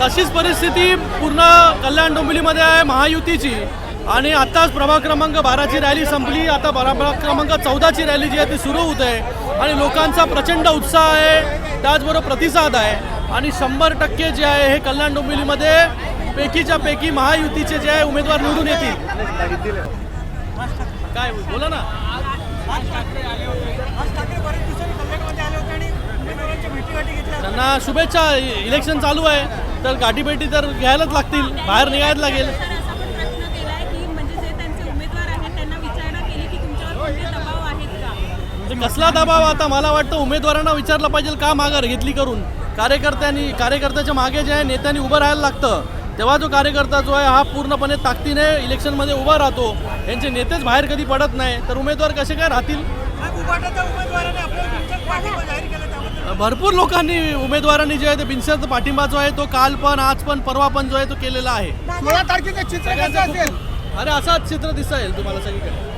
तशीच परिस्थिती पूर्ण कल्याण डोंबिवलीमध्ये आहे महायुतीची. आणि आत्ताच प्रभाग क्रमांक 12ची रॅली संपली. आता प्रभाग क्रमांक 14ची रॅली जी आहे ती सुरू होत आहे आणि लोकांचा प्रचंड उत्साह आहे, त्याचबरोबर प्रतिसाद आहे. आणि 100% जे आहे हे कल्याण डोंबिवलीमध्ये पैकीच्या पैकी महायुतीचे जे आहे उमेदवार निवडून येतील. काय बोला ना. त्यांना शुभेच्छा. इलेक्शन चालू आहे तर गाठीभेटी तर घ्यायलाच लागतील, बाहेर निघायला लागेल. कसला दबाव? आता मला वाटतं उमेदवारांना विचारलं पाहिजे का माघार घेतली करून. कार्यकर्त्याच्या मागे जे आहे नेत्यांनी उभं राहायला लागतं, तेव्हा जो कार्यकर्ता जो आहे हा पूर्णपणे ताकदीने इलेक्शनमध्ये उभा राहतो. यांचे नेतेच बाहेर कधी पडत नाही तर उमेदवार कसे काय राहतील? भरपूर लोकांनी उमेदवारांनी जे आहे ते बिनशर्त पाठिंबा जो आहे तो काल पण आज पण परवा पण जो आहे तो केलेला आहे. 16 तारखेचं चित्र कसं असेल? अरे असाच चित्र दिसेल तुम्हाला सगळीकडे.